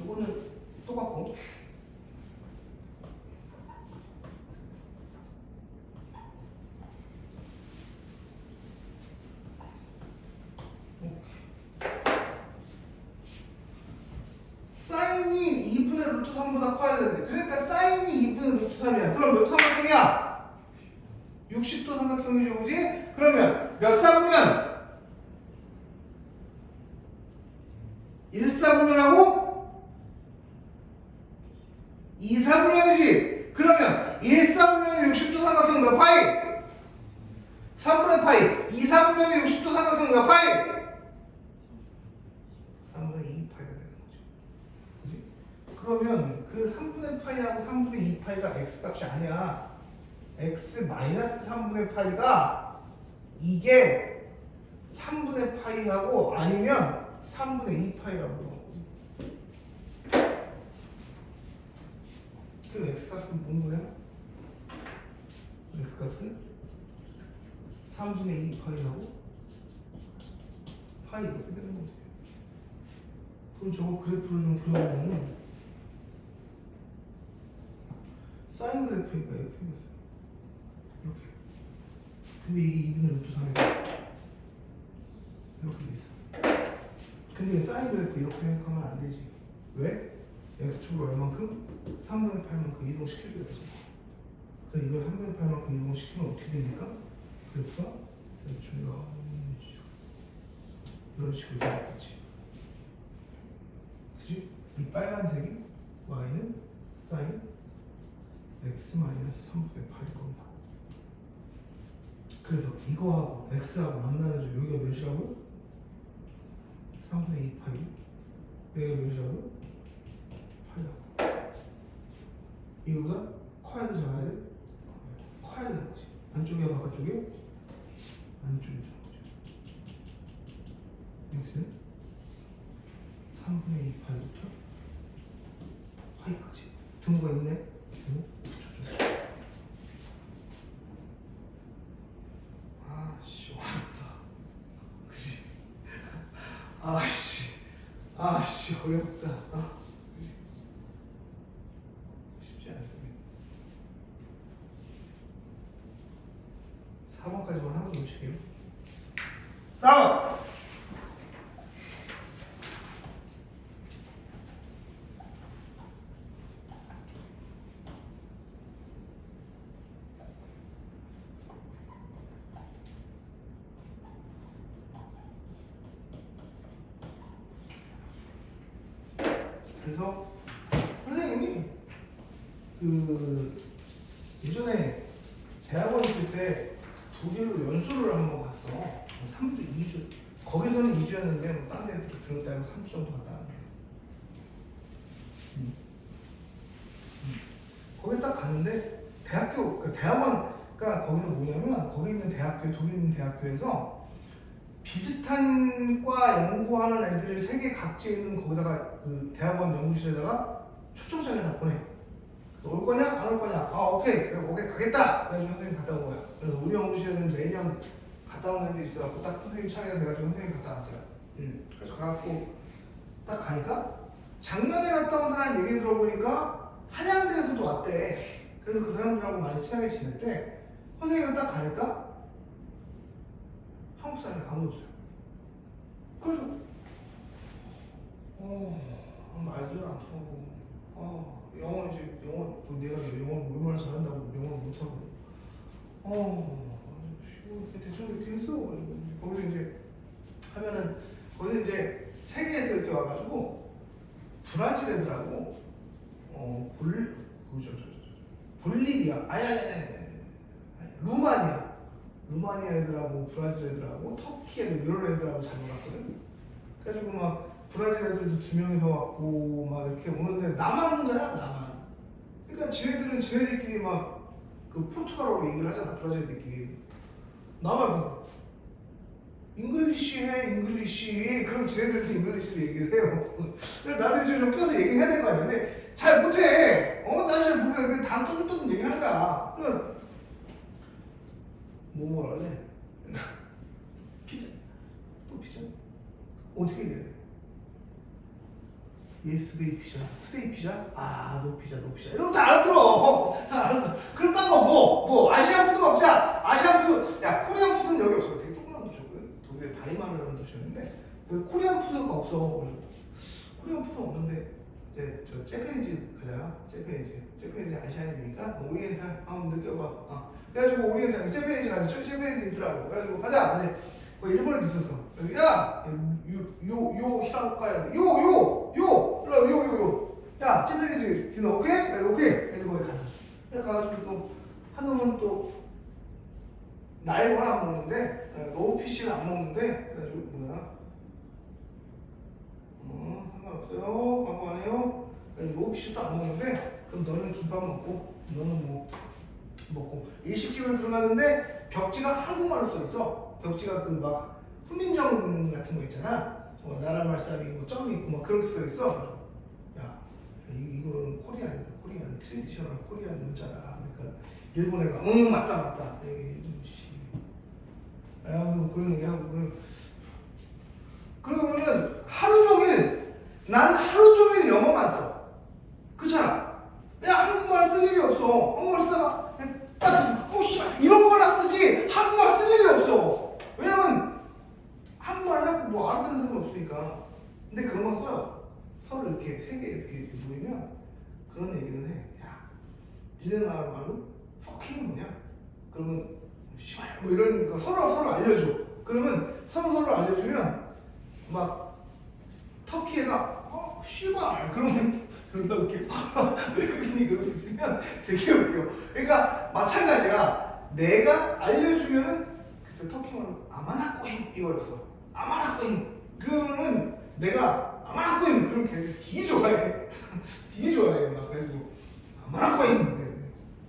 요거는 똑같고 사인이 2분의 루트 3보다 커야 되는데 그러니까 사인이 2분의 루트 3이야. 그럼 몇 삼각형이야? 60도 삼각형이죠. 그지? 그러면 몇 사분면? 1사분면하고 2사분면이지. 그러면 1사분면의 60도 삼각형 몇 파이? 3분의 파이. 2사분면의 60도 삼각형 몇 파이? 3분의 2파이가 되는 거죠. 그지? 그러면 그 3분의 파이하고 3분의 2파이가 x값이 아니야. x 마이너스 3분의 파이가 이게 3분의 파이하고 아니면 3분의 2파이라고. 그럼 x값은 뭔 거야? x값은 3분의 2파이하고 파이 이렇게 되는 거지. 그럼 저거 그래프를 좀 그려보면 사인 그래프니까 이렇게 생겼어요. 이렇게. 근데 이게 2분의 루트 3이야. 이렇게 돼 있어. 근데 사인 그래프 이렇게 생각하면 안 되지. 왜? x축으로 얼만큼? 3분의 8만큼 이동시켜줘야 되잖아. 그럼 이걸 3분의 8만큼 이동시키면 어떻게 됩니까? 그래프가 이런 식으로 생겼겠지. 그치? 이 빨간색이 y는 사인 x-3분의 8일 겁니다. 그래서 이거하고 x하고 만나는 점 여기가 몇이라고요? 3분의 2 파이. 여기가 몇이라고요? 8이라고. 이거가 커야 돼 작아야 돼? 커야 되는 거지. 안쪽이야 바깥쪽에? 안쪽이 되는 거죠. x는 3분의 2 파이부터 파이까지. 등호가 있네? 등호 붙여줘. 아씨 어렵다. 그치? 아씨 어렵다. 그치? 쉽지 않습니다. 4번까지만 한번 보실게요. 4번! 그래서 선생님이 그 예전에 대학원 있을 때 독일로 연수를 한번 갔어. 3주, 2주. 거기서는 2주였는데 뭐 딴 데 들었다 해서 3주 정도 갔다 왔는데. 거기 딱 갔는데 대학교, 그러니까 대학원가 거기서 뭐냐면 거기 있는 대학교, 독일 있는 대학교에서 비슷한 과 연구하는 애들을 세계 각지에 있는 거기다가 그 대학원 연구실에다가 초청장을 다 보내. 올 거냐? 안 올 거냐? 아 오케이. 그래 오케이 가겠다. 그래가지고 선생님 갔다 온 거야. 그래서 우리 연구실에는 매년 갔다 오는 애들이 있어갖고 딱 선생님 차례가 돼가지고 선생님 갔다 왔어요. 그래서 가갖고 딱 가니까 작년에 갔다 온 사람 얘기 들어보니까 한양대에서도 왔대. 그래서 그 사람들하고 많이 친하게 지냈대. 선생님은 딱 가니까 한국 사람이 아무도 없어요. 그래서 말도 안 통하고 영어 이제 영어 내가 영어 얼마나 잘한다고 영어 못하고 대충 이렇게 했어. 거기서 이제 하면은 거기서 이제 세계에서 이렇게 와가지고 브라질 애들하고 볼리비아 아니 루마니아 애들하고 브라질 애들하고 터키 애들 이런 애들하고 잘 놀았거든. 그래가지고 막 브라질 애들도 2명이서 왔고 막 이렇게 오는데 나만 혼자야 나만. 그러니까 지네들은 지네들끼리 막 그 포르투갈어로 얘기를 하잖아. 브라질 애들끼리. 나만 잉글리시 해 잉글리시. 그럼 지네들도 잉글리시로 얘기를 해요. 그래서 나도 좀 껴서 얘기해야 될 거 아니야. 근데 잘 못해. 나는 잘 모르겠어. 근데 다음 떠듬떠듬 얘기하는 거야. 그럼 뭐 먹으래? 피자. 또 피자? 어떻게 해야 돼? 예스데이 피자, 투데이 피자? 너 피자. 이러면 다 알아들어. 그럼 딴 거 뭐? 아시안 푸드 먹자. 아시안 푸드. 야, 코리안 푸드는 여기 없어. 되게 조그만 도시였거든. 독일의 바이마르라는 도시였는데 코리안 푸드가 없어. 코리안 푸드는 없는데 이제 저 재패니즈 가자. 재패니즈 아시안이니까 오리엔탈 한번 느껴봐. 그래가지고 오리엔탈 재패니즈 가자. 재패니즈 있더라고. 그래가지고 가자. 근데 거기 일본에도 있었어. 야, 요 히라카야 돼. 요. 야, 재패니즈 디너 오케이? 오케이. 그래서 거기 갔었어. 그래서 가가지고 또 한 놈은 또 날고 안 먹는데, 노피쉬를 안 먹는데, 그래가지고 뭐야? 상관없어요. 광고 안 해요. 노피쉬도 안 먹는데, 그럼 너는 김밥 먹고, 너는 뭐 먹고 일식집을 들어갔는데 벽지가 한국말로 써 있어. 벽지가 그 막 훈민정 같은 거 있잖아. 나라 말싸미 뭐 점이 있고 막 그렇게 써 있어. 야, 이거는 코리안이다. 코리안 트레디셔널 코리안 문자다. 그러니까 일본 애가 맞다. 그래가지고 그런 얘기하고 그러면은 하루 종일 난 하루 종일 영어만 써. 그렇잖아. 그냥 한국말 쓸 일이 없어. 한국말 쓰다가 그냥 딱 오씨 이런 거나 쓰지 한국말 쓸 일이 없어. 왜냐면 한국말 하고 뭐 알아듣는 사람이 없으니까. 근데 그런 거 써요. 서로 이렇게 세 개 이렇게 모이면 그런 얘기를 해. 야, 니네 나라 말로 fucking은 뭐냐? 그러면 씨발 뭐 이런 거 서로 알려줘. 그러면 서로 알려주면 막 터키애가 씨발 그러면 그러다 웃겨. 외국인이 그러고 있으면 되게 웃겨. 그러니까 마찬가지야. 내가 알려주면은 그때 터키말로 아마나꼬임 이거였어. 아마나꼬임. 그러면은 내가 아마나꼬임 그럼 걔들 되게 좋아해. 되게 좋아해. 막 그래가지고 아마나꼬임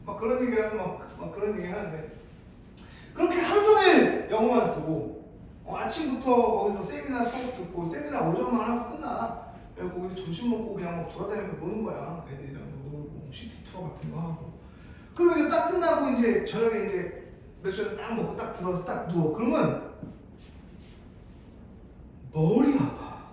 막 그런 얘기하고 막 그런 얘기 하는데 그렇게 하루 종일 영어만 쓰고 아침부터 거기서 세미나 수업 듣고 세미나 오전만 하고 끝나. 거기서 점심 먹고 그냥 막 돌아다니면서 노는 거야. 애들이랑 놀고 시티 투어 같은 거 하고. 그리고 이제 딱 끝나고 이제 저녁에 이제 맥주에서 딱 먹고 딱 들어와서 딱 누워. 그러면 머리가 아파.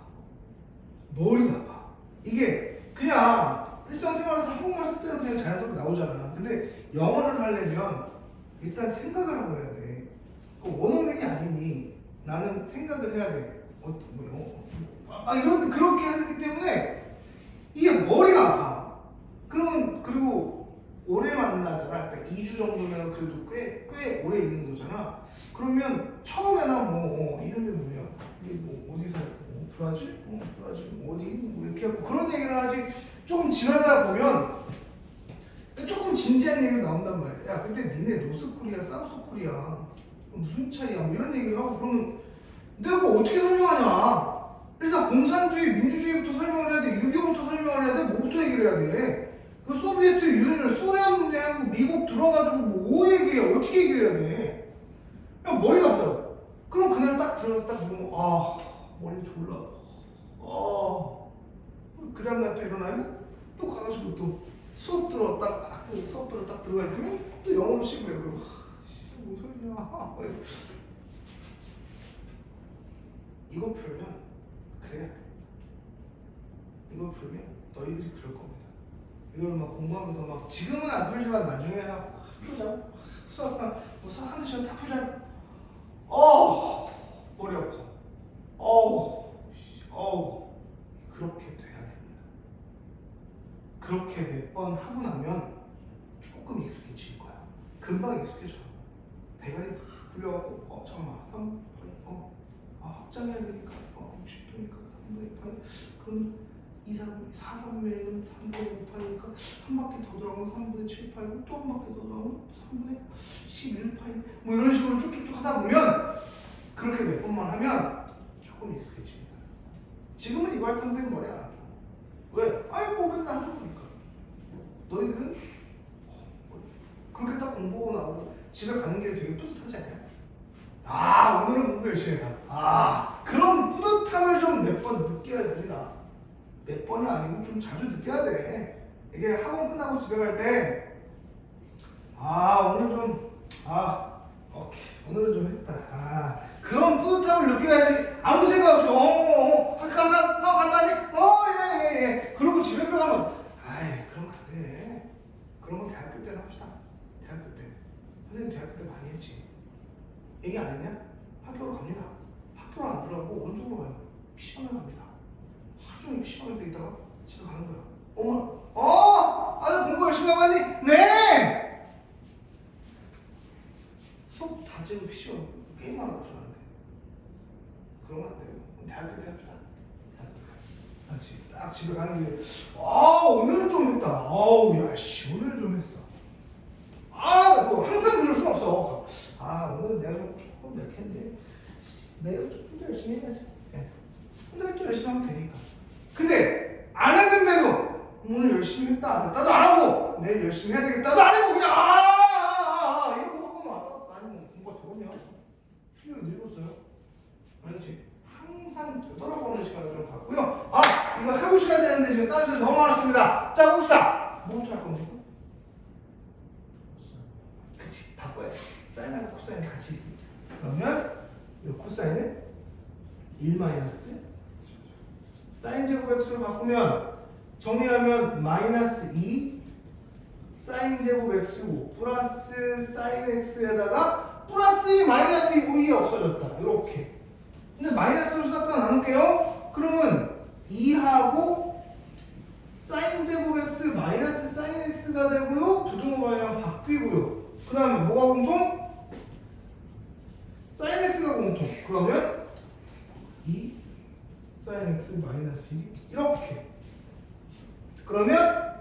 머리가 아파. 이게 그냥 일상생활에서 한국말 쓸 때는 그냥 자연스럽게 나오잖아. 근데 영어를 하려면 일단 생각을 하고 해야 돼. 원어민이 아니니 나는 생각을 해야 돼. 이런 그렇게 하기 때문에 이게 머리가 아파. 그러면 그리고 오래 만나잖아. 그러니까 2주 정도면 그래도 꽤 오래 있는 거잖아. 그러면 처음에나 뭐 이름이 뭐냐, 이게 뭐 어디 살고, 브라질, 브라질 어디 뭐 이렇게 하고 그런 얘기를 하지. 조금 지나다 보면 조금 진지한 얘기가 나온단 말이야. 야, 근데 니네 노스코리아, 사우스코리아 무슨 차이야? 뭐 이런 얘기를 하고 그러면 내가 어떻게 설명하냐? 일단 공산주의, 민주주의부터 설명을 해야 돼. 유교부터 설명을 해야 돼. 뭐부터 얘기를 해야 돼? 그 소비에트 유니언, 소련하고 미국 들어가지고 뭐 얘기해? 어떻게 얘기를 해야 돼? 그냥 머리가 아파요. 그럼 그날 딱 들어가서 딱 누우면 머리 졸라. 그 다음날 또 일어나면 또 가가지고 또 수업 들어 딱 들어가 있으면 또 영어로 씹으래. 그럼 뭔 소리야? 이거 풀면 그래야 돼. 이거 풀면 너희들이 그럴 겁니다. 이걸 막 공부하면서 막 지금은 안 풀지만 나중에 풀자. 수학 한두 시간 딱 풀자. 머리 아파. 그렇게 돼야 됩니다. 그렇게 몇 번 하고 나면 조금 익숙해질 거야. 금방 익숙해져. 대가리 팍 풀려갖고 잠깐만 확장해야 되니까 60도니까 3분의 8 그럼 4,3분의 1은 3분의 5파이니까 한 바퀴 더 돌아오면 3분의 7파이고 또 한 바퀴 더 돌아오면 3분의 11파이 뭐 이런 식으로 쭉쭉쭉 하다 보면 그렇게 몇 번만 하면 조금 익숙해집니다. 지금은 이거 할 때 선생님 머리 안 아파. 왜? 뭐 맨날 하는 거니까. 너희들은 그렇게 딱 공부하고 나오고 집에 가는 길이 되게 뿌듯하지 않냐? 오늘은 공부 열심히 했다. 그런 뿌듯함을 좀 몇 번 느껴야 됩니다. 몇 번이 아니고 좀 자주 느껴야 돼. 이게 학원 끝나고 집에 갈 때, 오늘 좀, 오케이. 오늘은 좀 했다. 그런 뿌듯함을 느껴야지. 아무 생각 없이, 간다니? 예. 그러고 집에 들어가면, 그럼 안 돼. 그런 건 대학교 때는 합시다. 대학교 때. 선생님 대학교 때 많이 했지. 얘기 안 했냐? 학교로 갑니다. 학교로 안 들어가고 오른쪽으로 가요. PC방에 갑니다. 하루 종일 PC방에서 있다가 집에 가는 거야. 아들 공부 열심히 하고 왔니? 네! 수업 다 지금 PC방 게임하러 들어가는데. 그러면 안 돼요. 대학교 때 합시다. 딱 집에 가는 길에 오늘은 좀 했다. 오늘은 좀 했어. 항상 그럴 순 없어. 오늘은 내가 조금 약했는데 내가 조금 더 열심히 해야지. 내가 또 열심히 하면 되니까. 근데 안 했는데도 오늘 열심히 했다 안 했다도 안 하고 내일 열심히 해야 되겠다도 안 하고 그냥 이러고 하고만 아니 공부가 저러냐? 실력이 늙었어요. 알겠지? 항상 되돌아보는 시간을 좀 갖고요. 이거 하고 시간 되는데 지금 다른 데 너무 많았습니다. 자 봅시다. 뭐부터 할 겁니까? 그치, 바꿔야 돼. 사인하고 코사인이 같이 있습니다. 그러면 이 코사인을 1 마이너스 사인 제곱 x로 바꾸면 정리하면 마이너스 2 사인 제곱 x고 플러스 사인 x에다가 플러스 2 마이너스 2이 없어졌다. 이렇게. 근데 마이너스로 싹다 나눌게요. 그러면 2하고 사인 제곱 x 마이너스 사인 x가 되고요. 부등호 방향 바뀌고요. 그 다음에 뭐가 공통? 사인 x가 공통. 그러면 2 사인 x 마이너스 2 이렇게. 그러면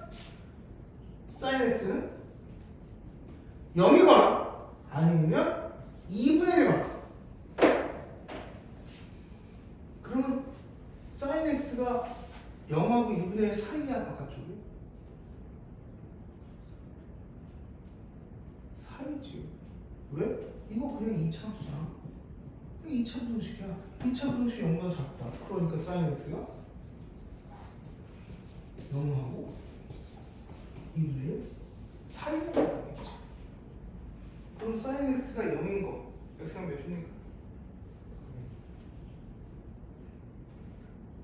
사인 x는 0이거나 아니면 2분의 1이거나. 그러면 사인 x가 0하고 2분의 1 사이야, 바깥쪽이? 사이지. 왜? 이거 그냥 2차수잖아. 2차 분식이야. 2차 분식 0보다 작다. 그러니까 사인 x가 0하고 2분의 1 사이가 되겠지. 그럼 사인 x가 0인 거 x가 몇 주니까?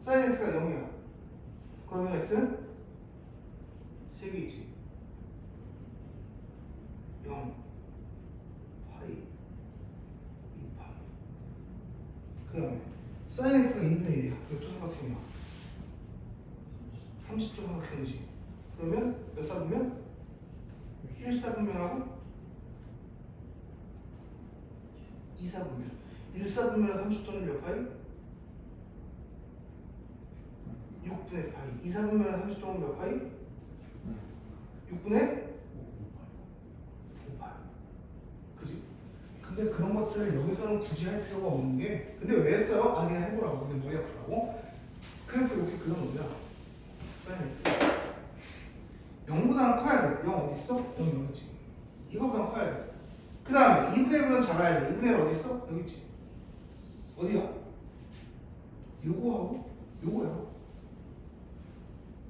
사인 x가 0이야. 그러면 x는 3개이지. 0, 파이, 2파이. 그 다음에 사인 x가 2분의 1이야. 이것도 삼각형이야. 30도 삼각형이지. 그러면 몇 사분면? 1사분면하고 2사분면. 1사분면은 30도는 몇 파이? 6분의 파이. 2사분면은 30도는 몇 파이? 6분의 5파이. 그지? 근데 그런 것들을 여기서는 굳이 할 필요가 없는 게, 근데 왜 했어요? 아, 그냥 해보라고. 근데 머리 아프라고? 그래서 이렇게 그려놓은 거야. 사인 x 0보다는 커야 돼. 0 어디 있어? 0 여기 있지. 이거보다는 커야 돼. 그 다음에 2분의 1보다는 작아야 돼. 2분의 1 어디 있어? 여기 있지. 어디야? 요거하고 요거야.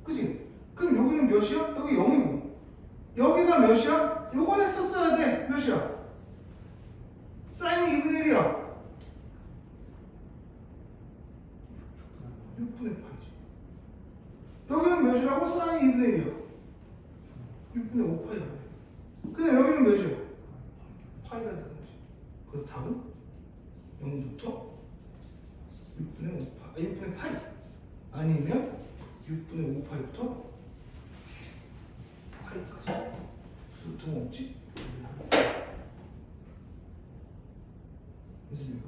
그지? 그럼 여기는 몇이야? 여기 0이고 여기가 몇이야? 요거 했었어야 돼. 몇이야? 사인이 2분의 1이야. 6분의 8이지. 여기는 몇이라고? 사인이 2분의 1이야. 6분의 5파이야. 근데 여기는 몇이야? 파이가 되는 거지. 그래서 답은 0부터 6분의 파이 아니면 6분의 5파이부터 파이까지. 등 없지? 무슨 일까?